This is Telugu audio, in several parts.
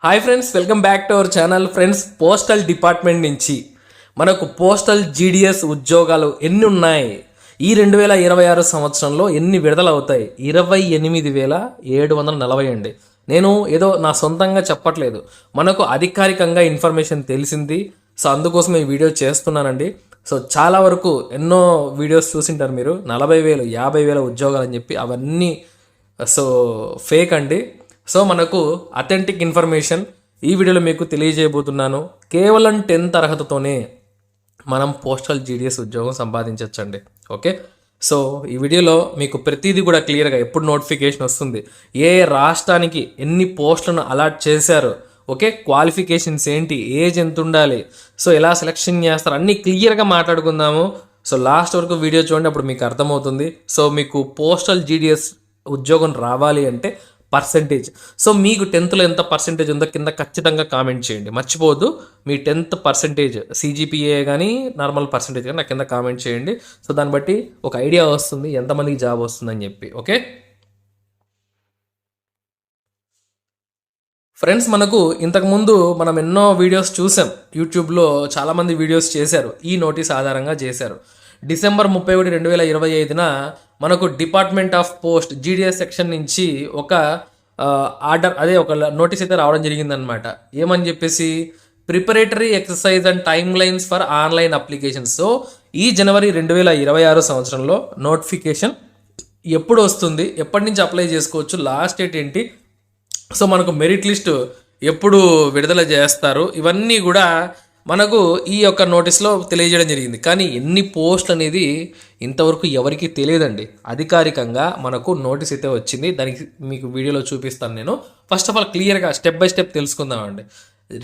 Hi friends, welcome back to our channel. Friends, postal department నుంచి మనకు పోస్టల్ జీడిఎస్ ఉద్యోగాలు ఎన్ని ఉన్నాయి, ఈ 2026 సంవత్సరంలో ఎన్ని విడుదల అవుతాయి? 28,740 అండి. నేను ఏదో నా సొంతంగా చెప్పట్లేదు, మనకు అధికారికంగా ఇన్ఫర్మేషన్ తెలిసింది. సో అందుకోసం ఈ వీడియో చేస్తున్నానండి. సో చాలా వరకు ఎన్నో వీడియోస్ చూసింటారు మీరు, 40,000 50,000 ఉద్యోగాలు అని చెప్పి. అవన్నీ సో ఫేక్ అండి. సో మనకు అథెంటిక్ ఇన్ఫర్మేషన్ ఈ వీడియోలో మీకు తెలియజేయబోతున్నాను. కేవలం 10th అర్హతతోనే మనం పోస్టల్ జీడిఎస్ ఉద్యోగం సంపాదించవచ్చండి. ఓకే, సో ఈ వీడియోలో మీకు ప్రతిదీ కూడా క్లియర్గా ఎప్పుడు నోటిఫికేషన్ వస్తుంది, ఏ రాష్ట్రానికి ఎన్ని పోస్టులను అలాట్ చేశారు, ఓకే, క్వాలిఫికేషన్స్ ఏంటి, ఏజ్ ఎంత ఉండాలి, సో ఎలా సెలెక్షన్ చేస్తారు, అన్నీ క్లియర్గా మాట్లాడుకుందాము. సో లాస్ట్ వరకు వీడియో చూడండి, అప్పుడు మీకు అర్థమవుతుంది. సో మీకు పోస్టల్ జీడిఎస్ ఉద్యోగం రావాలి అంటే పర్సెంటేజ్, సో మీకు 10th ఎంత పర్సెంటేజ్ ఉందో కింద ఖచ్చితంగా కామెంట్ చేయండి. మర్చిపోవద్దు, మీ 10th పర్సెంటేజ్ సిజిపిఏ కానీ నార్మల్ పర్సెంటేజ్ కానీ నాకు కింద కామెంట్ చేయండి. సో దాన్ని బట్టి ఒక ఐడియా వస్తుంది ఎంతమందికి జాబ్ వస్తుందని చెప్పి. ఓకే ఫ్రెండ్స్, మనకు ఇంతకుముందు మనం ఎన్నో వీడియోస్ చూసాం, యూట్యూబ్లో చాలామంది వీడియోస్ చేశారు, ఈ నోటీస్ ఆధారంగా చేశారు. డిసెంబర్ 31, 2025న మనకు department of post GDS section నుంచి ఒక ఆర్డర్, అదే ఒక నోటీస్ అయితే రావడం జరిగిందనమాట. ఏమని చెప్పేసి, preparatory exercise and time lines for online applications. So ఈ జనవరి 2026 సంవత్సరంలో నోటిఫికేషన్ ఎప్పుడు వస్తుంది, ఎప్పటి నుంచి అప్లై చేసుకోవచ్చు, లాస్ట్ డేట్ ఏంటి, సో మనకు మెరిట్ లిస్ట్ ఎప్పుడు విడుదల చేస్తారు, ఇవన్నీ కూడా మనకు ఈ యొక్క నోటీస్లో తెలియజేయడం జరిగింది. కానీ ఎన్ని పోస్టులు అనేది ఇంతవరకు ఎవరికి తెలియదండి. అధికారికంగా మనకు నోటీస్ అయితే వచ్చింది, దానికి మీకు వీడియోలో చూపిస్తాను నేను. ఫస్ట్ ఆఫ్ ఆల్ క్లియర్గా స్టెప్ బై స్టెప్ తెలుసుకుందామండి.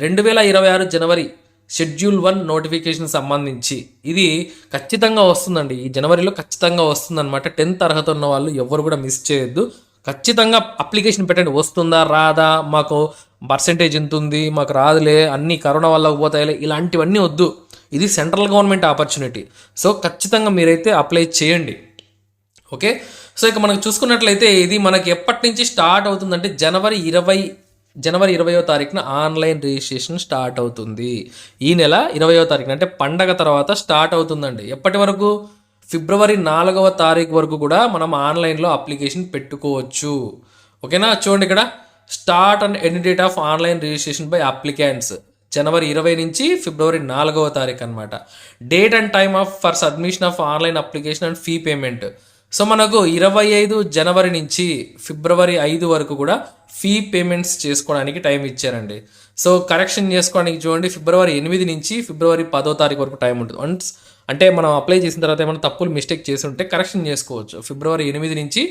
2026 జనవరి షెడ్యూల్ 1 నోటిఫికేషన్ సంబంధించి ఇది ఖచ్చితంగా వస్తుందండి, ఈ జనవరిలో ఖచ్చితంగా వస్తుందన్నమాట. 10th అర్హత ఉన్న వాళ్ళు ఎవరు కూడా మిస్ చేయొద్దు, ఖచ్చితంగా అప్లికేషన్ పెట్టండి. వస్తుందా రాదా, మాకు పర్సెంటేజ్ ఎంత ఉంది, మాకు రాదులే, అన్నీ కరోనా వల్ల పోతాయిలే, ఇలాంటివన్నీ వద్దు. ఇది సెంట్రల్ గవర్నమెంట్ ఆపర్చునిటీ, సో ఖచ్చితంగా మీరైతే అప్లై చేయండి. ఓకే, సో ఇక మనకు చూసుకున్నట్లయితే ఇది మనకి ఎప్పటి నుంచి స్టార్ట్ అవుతుందంటే జనవరి 20వ తారీఖున ఆన్లైన్ రిజిస్ట్రేషన్ స్టార్ట్ అవుతుంది. ఈ నెల 20వ తారీఖున అంటే పండగ తర్వాత స్టార్ట్ అవుతుందండి. ఎప్పటి వరకు? ఫిబ్రవరి 4వ తారీఖు వరకు కూడా మనం ఆన్లైన్లో అప్లికేషన్ పెట్టుకోవచ్చు. ఓకేనా, చూడండి ఇక్కడ start and end date of online registration by applicants జనవరి 20 నుంచి ఫిబ్రవరి 4వ తారీఖు అనమాట. Date and time of for submission of online application and fee payment. So మనకు 25 జనవరి నుంచి ఫిబ్రవరి 5 వరకు కూడా ఫీ పేమెంట్స్ చేసుకోవడానికి టైం ఇచ్చారండి. సో కరెక్షన్ చేసుకోవడానికి చూడండి, ఫిబ్రవరి 8 నుంచి ఫిబ్రవరి 10వ తారీఖు వరకు టైం ఉంటుంది. అంటే మనం అప్లై చేసిన తర్వాత ఏమైనా తప్పులు మిస్టేక్ చేసి ఉంటే కరెక్షన్ చేసుకోవచ్చు. ఫిబ్రవరి 8 నుంచి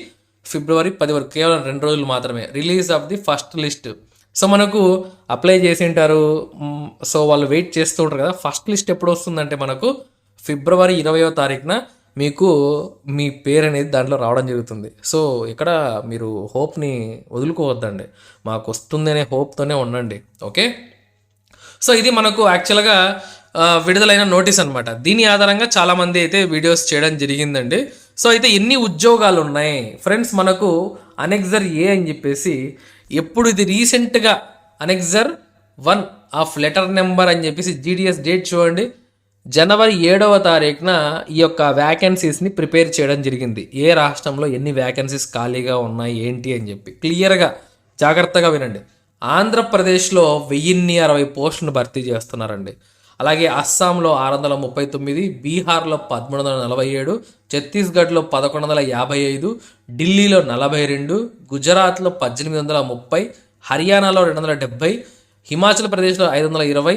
ఫిబ్రవరి 10 వరకు కేవలం 2 రోజులు మాత్రమే. Release of the first list. So మనకు అప్లై చేసి ఉంటారు, సో వాళ్ళు వెయిట్ చేస్తూ ఉంటారు కదా. ఫస్ట్ లిస్ట్ ఎప్పుడు వస్తుందంటే మనకు ఫిబ్రవరి 20వ తారీఖున మీకు మీ పేరు అనేది దాంట్లో రావడం జరుగుతుంది. సో ఇక్కడ మీరు హోప్ని వదులుకోవద్దండి, మాకు వస్తుంది అనే హోప్తోనే ఉండండి. ఓకే, సో ఇది మనకు యాక్చువల్గా విడుదలైన నోటీస్ అనమాట. దీని ఆధారంగా చాలామంది అయితే వీడియోస్ చేయడం జరిగిందండి. సో అయితే ఎన్ని ఉద్యోగాలు ఉన్నాయి ఫ్రెండ్స్, మనకు అనెక్జర్ ఏ అని చెప్పేసి, ఎప్పుడు ఇది రీసెంట్గా అనెక్జర్ 1 ఆఫ్ లెటర్ నెంబర్ అని చెప్పేసి జీడిఎస్ డేట్ చూడండి, జనవరి 7వ తారీఖున ఈ యొక్క వ్యాకెన్సీస్ని ప్రిపేర్ చేయడం జరిగింది. ఏ రాష్ట్రంలో ఎన్ని వ్యాకెన్సీస్ ఖాళీగా ఉన్నాయి ఏంటి అని చెప్పి క్లియర్గా జాగ్రత్తగా వినండి. ఆంధ్రప్రదేశ్లో 1060 పోస్టులను భర్తీ చేస్తున్నారండి. అలాగే అస్సాంలో 639, బీహార్లో 1347, ఛత్తీస్గఢ్లో 1155, ఢిల్లీలో 42, గుజరాత్లో 1830, హర్యానాలో 270, హిమాచల్ ప్రదేశ్లో 520,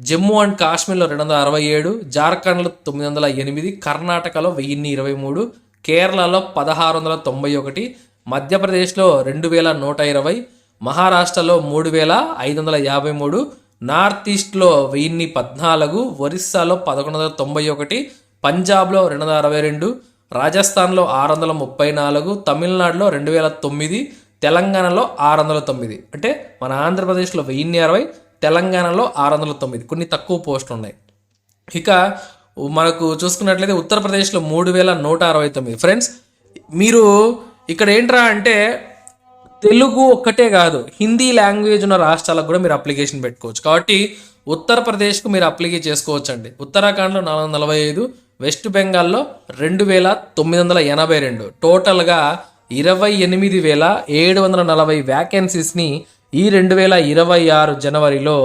జమ్మూ అండ్ కాశ్మీర్లో 267, జార్ఖండ్లో 908, కర్ణాటకలో 1023, కేరళలో 1691, మధ్యప్రదేశ్లో 2120, మహారాష్ట్రలో 3553, నార్త్ ఈస్ట్లో 1014, ఒరిస్సాలో 1191, పంజాబ్లో 262, రాజస్థాన్లో 634, తమిళనాడులో 2009, తెలంగాణలో 609. అంటే మన ఆంధ్రప్రదేశ్లో 1060, తెలంగాణలో 609, కొన్ని తక్కువ పోస్టులు ఉన్నాయి. ఇక మనకు చూసుకున్నట్లయితే ఉత్తరప్రదేశ్లో 3169. ఫ్రెండ్స్, మీరు ఇక్కడ ఏంట్రా అంటే తెలుగు ఒక్కటే కాదు, హిందీ లాంగ్వేజ్ ఉన్న రాష్ట్రాలకు కూడా మీరు అప్లికేషన్ పెట్టుకోవచ్చు. కాబట్టి ఉత్తరప్రదేశ్కు మీరు అప్లికే చేసుకోవచ్చు అండి. ఉత్తరాఖండ్లో 445, వెస్ట్ బెంగాల్లో 2982, టోటల్గా 28,740 వ్యాకెన్సీస్ని ఈ 2026 జనవరిలో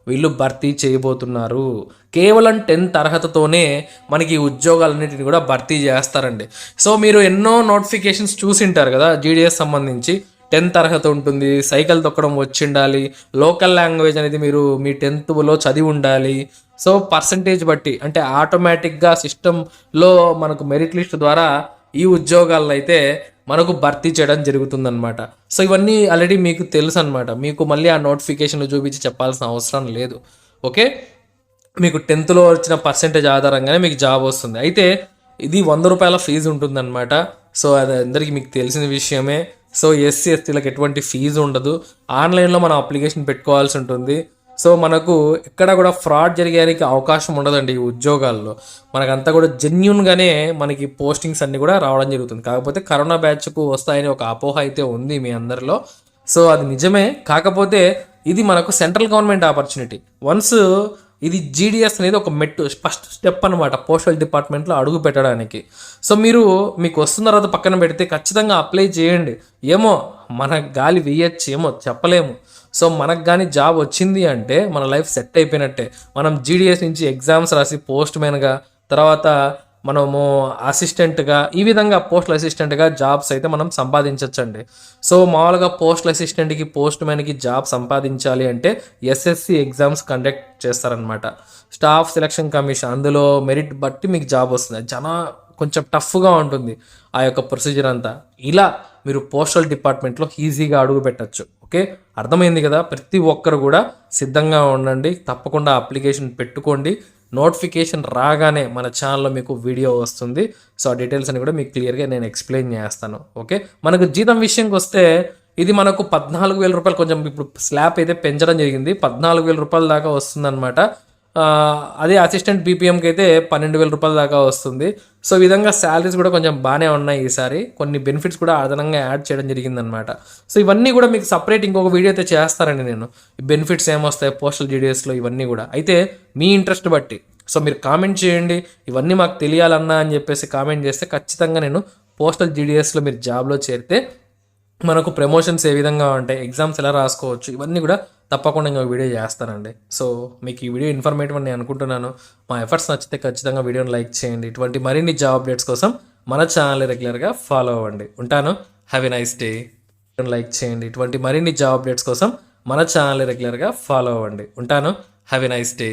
వీళ్ళు భర్తీ చేయబోతున్నారు. కేవలం 10th అర్హతతోనే మనకి ఉద్యోగాలన్నింటిని కూడా భర్తీ చేస్తారండి. సో మీరు ఎన్నో నోటిఫికేషన్స్ చూసింటారు కదా జీడిఎస్ సంబంధించి. 10th అర్హత ఉంటుంది, సైకిల్ తొక్కడం వచ్చి ఉండాలి, లోకల్ లాంగ్వేజ్ అనేది మీరు మీ 10thలో చదివి ఉండాలి. సో పర్సంటేజ్ బట్టి అంటే ఆటోమేటిక్గా సిస్టంలో మనకు మెరిట్ లిస్ట్ ద్వారా ఈ ఉద్యోగాలను అయితే మనకు భర్తీ చేయడం జరుగుతుందన్నమాట. సో ఇవన్నీ ఆల్రెడీ మీకు తెలుసు అనమాట. మీకు మళ్ళీ ఆ నోటిఫికేషన్లు చూపించి చెప్పాల్సిన అవసరం లేదు. ఓకే, మీకు 10thలో వచ్చిన పర్సంటేజ్ ఆధారంగానే మీకు జాబ్ వస్తుంది. అయితే ఇది 100 రూపాయల ఫీజు ఉంటుందన్నమాట. సో అది అందరికీ మీకు తెలిసిన విషయమే. సో ఎస్సీ ఎస్టీలకు ఎటువంటి ఫీజు ఉండదు. ఆన్లైన్లో మనం అప్లికేషన్ పెట్టుకోవాల్సి ఉంటుంది. సో మనకు ఎక్కడ కూడా ఫ్రాడ్ జరిగేనికి అవకాశం ఉండదండి ఈ ఉద్యోగాల్లో. మనకంతా కూడా జెన్యున్గానే మనకి పోస్టింగ్స్ అన్నీ కూడా రావడం జరుగుతుంది. కాకపోతే కరోనా బ్యాచ్కు వస్తాయని ఒక అపోహ అయితే ఉంది మీ అందరిలో. సో అది నిజమే. కాకపోతే ఇది మనకు సెంట్రల్ గవర్నమెంట్ ఆపర్చునిటీ. వన్స్ ఇది జీడిఎస్ అనేది ఒక ఫస్ట్ స్టెప్ అనమాట పోస్టల్ డిపార్ట్మెంట్లో అడుగు పెట్టడానికి. సో మీకు వస్తున్న తర్వాత పక్కన పెడితే ఖచ్చితంగా అప్లై చేయండి. ఏమో మన గాలి వేయచ్చు, ఏమో చెప్పలేము. సో మనకు కానీ జాబ్ వచ్చింది అంటే మన లైఫ్ సెట్ అయిపోయినట్టే. మనం జీడిఎస్ నుంచి ఎగ్జామ్స్ రాసి పోస్ట్ మ్యాన్గా, తర్వాత మనము అసిస్టెంట్గా, ఈ విధంగా పోస్టల్ అసిస్టెంట్గా జాబ్స్ అయితే మనం సంపాదించవచ్చండి. సో మామూలుగా పోస్టల్ అసిస్టెంట్కి, పోస్ట్ మ్యాన్కి జాబ్ సంపాదించాలి అంటే ఎస్ఎస్సి ఎగ్జామ్స్ కండక్ట్ చేస్తారనమాట. స్టాఫ్ సెలక్షన్ కమిషన్, అందులో మెరిట్ బట్టి మీకు జాబ్ వస్తుంది. చాలా కొంచెం టఫ్గా ఉంటుంది ఆ యొక్క ప్రొసీజర్ అంతా. ఇలా మీరు పోస్టల్ డిపార్ట్మెంట్లో ఈజీగా అడుగు పెట్టచ్చు. ఓకే, అర్థమైంది కదా. ప్రతి ఒక్కరు కూడా సిద్ధంగా ఉండండి, తప్పకుండా అప్లికేషన్ పెట్టుకోండి. నోటిఫికేషన్ రాగానే మన ఛానల్లో మీకు వీడియో వస్తుంది. సో ఆ డీటెయిల్స్ అని కూడా మీకు క్లియర్గా నేను ఎక్స్ప్లెయిన్ చేస్తాను. ఓకే, మనకు జీతం విషయంకి వస్తే ఇది మనకు 14,000 రూపాయలు, కొంచెం ఇప్పుడు స్లాబ్ అయితే పెంచడం జరిగింది, 14,000 రూపాయల దాకా వస్తుందన్నమాట. అదే అసిస్టెంట్ బీపీఎంకి అయితే 12,000 రూపాయల దాకా వస్తుంది. సో ఈ విధంగా శాలరీస్ కూడా కొంచెం బాగానే ఉన్నాయి ఈసారి. కొన్ని బెనిఫిట్స్ కూడా అదనంగా యాడ్ చేయడం జరిగిందనమాట. సో ఇవన్నీ కూడా మీకు సపరేట్ ఇంకొక వీడియో అయితే చేస్తారండి నేను. ఈ బెనిఫిట్స్ ఏమొస్తాయి పోస్టల్ జీడిఎస్లో ఇవన్నీ కూడా. అయితే మీ ఇంట్రెస్ట్ బట్టి సో మీరు కామెంట్ చేయండి, ఇవన్నీ మాకు తెలియాలన్నా అని చెప్పేసి కామెంట్ చేస్తే ఖచ్చితంగా నేను పోస్టల్ జీడిఎస్లో మీరు జాబ్లో చేరితే మనకు ప్రమోషన్స్ ఏ విధంగా ఉంటాయి, ఎగ్జామ్స్ ఎలా రాసుకోవచ్చు, ఇవన్నీ కూడా తప్పకుండా ఇంకొక వీడియో చేస్తానండి. సో మీకు ఈ వీడియో ఇన్ఫర్మేటివ్ అని నేను అనుకుంటున్నాను. మా ఎఫర్ట్స్ నచ్చితే ఖచ్చితంగా వీడియోని లైక్ చేయండి. ఇటువంటి మరిన్ని జాబ్ అప్డేట్స్ కోసం మన ఛానల్ రెగ్యులర్గా ఫాలో అవ్వండి. ఉంటాను. Have a nice day. Like చేయండి. ఇటువంటి మరిన్ని జాబ్ అప్డేట్స్ కోసం మన ఛానల్ రెగ్యులర్గా ఫాలో అవ్వండి. ఉంటాను. Have a nice day.